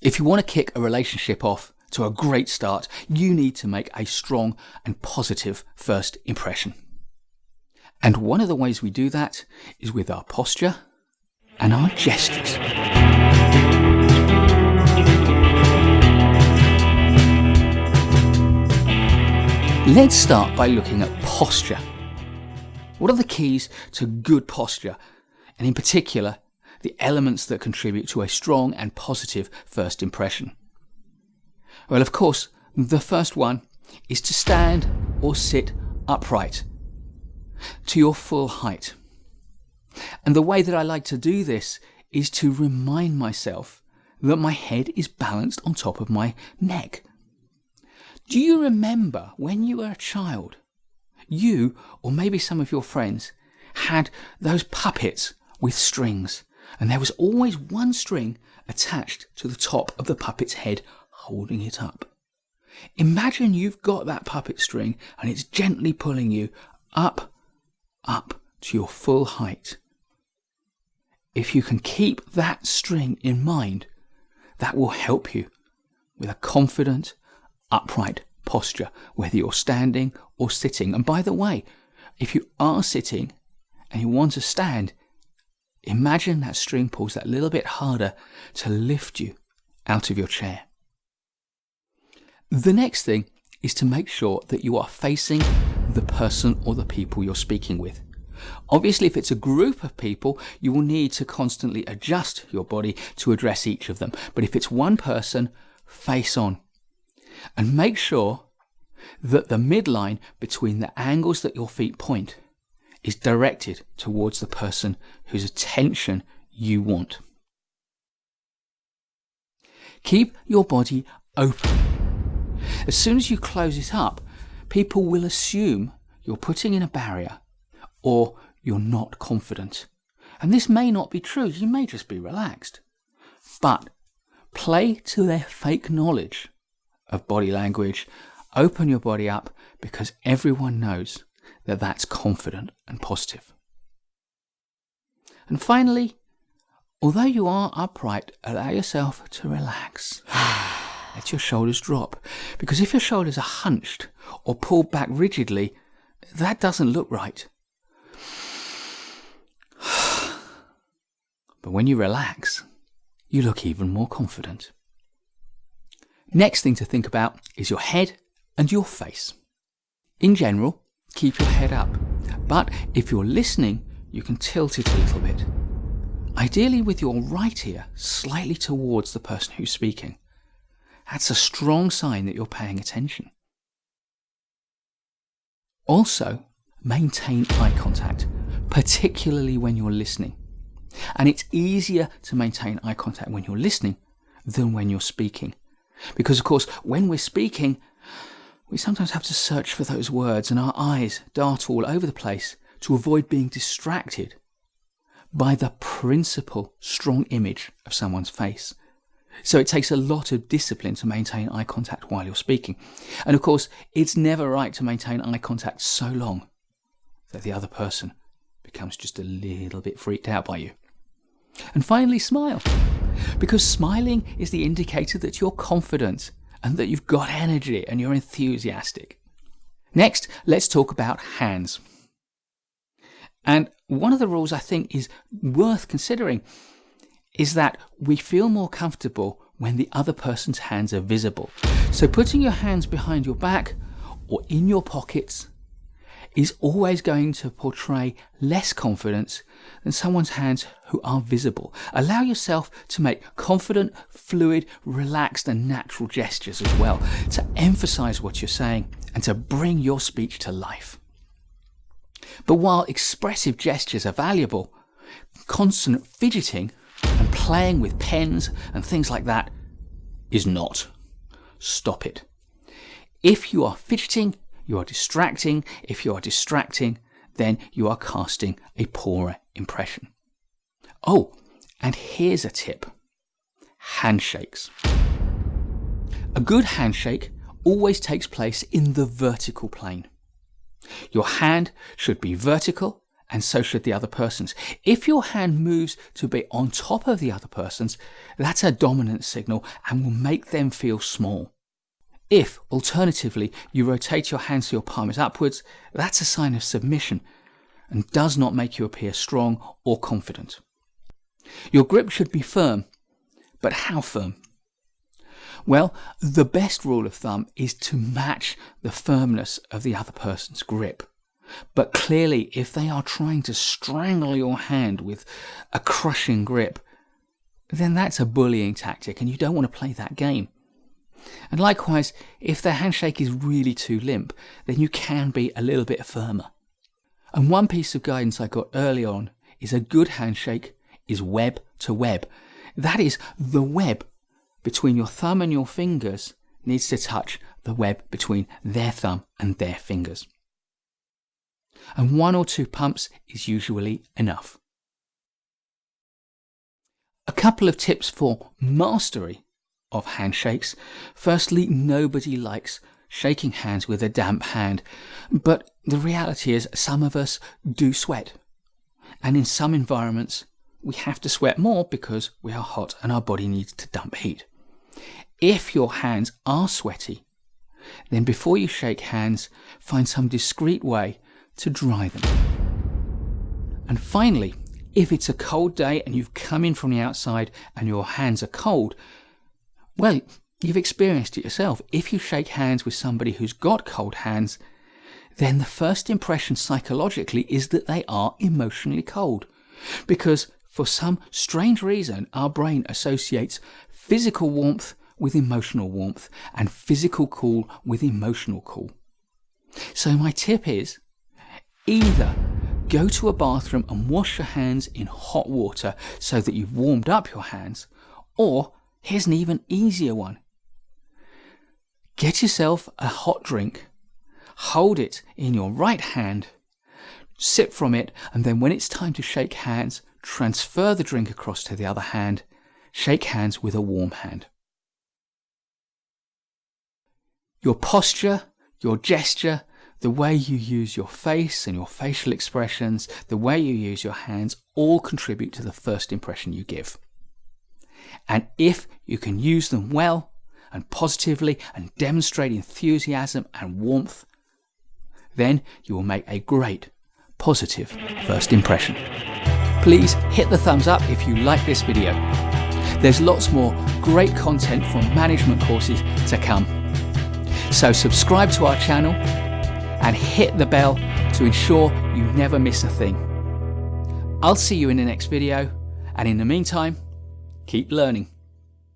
If you want to kick a relationship off to a great start, you need to make a strong and positive first impression. And one of the ways we do that is with our posture and our gestures. Let's start by looking at posture. What are the keys to good posture, and in particular, the elements that contribute to a strong and positive first impression? Well, of course, the first one is to stand or sit upright to your full height. And the way that I like to do this is to remind myself that my head is balanced on top of my neck. Do you remember when you were a child, you, or maybe some of your friends, had those puppets with strings, and there was always one string attached to the top of the puppet's head holding it up? Imagine you've got that puppet string and it's gently pulling you up to your full height. If you can keep that string in mind, that will help you with a confident, upright posture, whether you're standing or sitting. And by the way, if you are sitting and you want to stand, imagine that string pulls that little bit harder to lift you out of your chair. The next thing is to make sure that you are facing the person or the people you're speaking with. Obviously, if it's a group of people, you will need to constantly adjust your body to address each of them. But if it's one person, face on. And make sure that the midline between the angles that your feet point is directed towards the person whose attention you want. Keep your body open. As soon as you close it up, people will assume you're putting in a barrier or you're not confident. And this may not be true, you may just be relaxed. But play to their fake knowledge of body language, open your body up, because everyone knows that that's confident and positive. And finally, although you are upright, allow yourself to relax. Let your shoulders drop, because if your shoulders are hunched or pulled back rigidly, that doesn't look right. But when you relax, you look even more confident. Next thing to think about is your head and your face. In general, keep your head up, but if you're listening, you can tilt it a little bit. Ideally with your right ear slightly towards the person who's speaking. That's a strong sign that you're paying attention. Also, maintain eye contact, particularly when you're listening. And it's easier to maintain eye contact when you're listening than when you're speaking. Because, of course, when we're speaking, we sometimes have to search for those words and our eyes dart all over the place to avoid being distracted by the principal strong image of someone's face. So it takes a lot of discipline to maintain eye contact while you're speaking. And of course, it's never right to maintain eye contact so long that the other person becomes just a little bit freaked out by you. And finally, smile. Because smiling is the indicator that you're confident and that you've got energy and you're enthusiastic. Next, let's talk about hands. And one of the rules I think is worth considering is that we feel more comfortable when the other person's hands are visible. So putting your hands behind your back or in your pockets is always going to portray less confidence than someone's hands who are visible. Allow yourself to make confident, fluid, relaxed and natural gestures as well, to emphasize what you're saying and to bring your speech to life. But while expressive gestures are valuable, constant fidgeting and playing with pens and things like that is not. Stop it. If you are fidgeting, you are distracting. If you are distracting, then you are casting a poorer impression. Oh, and here's a tip. Handshakes. A good handshake always takes place in the vertical plane. Your hand should be vertical and so should the other person's. If your hand moves to be on top of the other person's, that's a dominant signal and will make them feel small. If, alternatively, you rotate your hand so your palm is upwards, that's a sign of submission and does not make you appear strong or confident. Your grip should be firm, but how firm? Well, the best rule of thumb is to match the firmness of the other person's grip. But clearly, if they are trying to strangle your hand with a crushing grip, then that's a bullying tactic and you don't want to play that game. And likewise, if their handshake is really too limp, then you can be a little bit firmer. And one piece of guidance I got early on is a good handshake is web to web. That is, the web between your thumb and your fingers needs to touch the web between their thumb and their fingers. And 1 or 2 pumps is usually enough. A couple of tips for mastery of handshakes. Firstly, nobody likes shaking hands with a damp hand, but the reality is some of us do sweat. And in some environments, we have to sweat more because we are hot and our body needs to dump heat. If your hands are sweaty, then before you shake hands, find some discreet way to dry them. And finally, if it's a cold day and you've come in from the outside and your hands are cold, well, you've experienced it yourself. If you shake hands with somebody who's got cold hands, then the first impression psychologically is that they are emotionally cold. Because for some strange reason, our brain associates physical warmth with emotional warmth and physical cool with emotional cool. So my tip is, either go to a bathroom and wash your hands in hot water so that you've warmed up your hands, or here's an even easier one. Get yourself a hot drink, hold it in your right hand, sip from it, and then when it's time to shake hands, transfer the drink across to the other hand, shake hands with a warm hand. Your posture, your gesture, the way you use your face and your facial expressions, the way you use your hands, all contribute to the first impression you give. And if you can use them well and positively and demonstrate enthusiasm and warmth, then you will make a great, positive first impression. Please hit the thumbs up if you like this video. There's lots more great content from management courses to come. So subscribe to our channel and hit the bell to ensure you never miss a thing. I'll see you in the next video, and in the meantime, keep learning.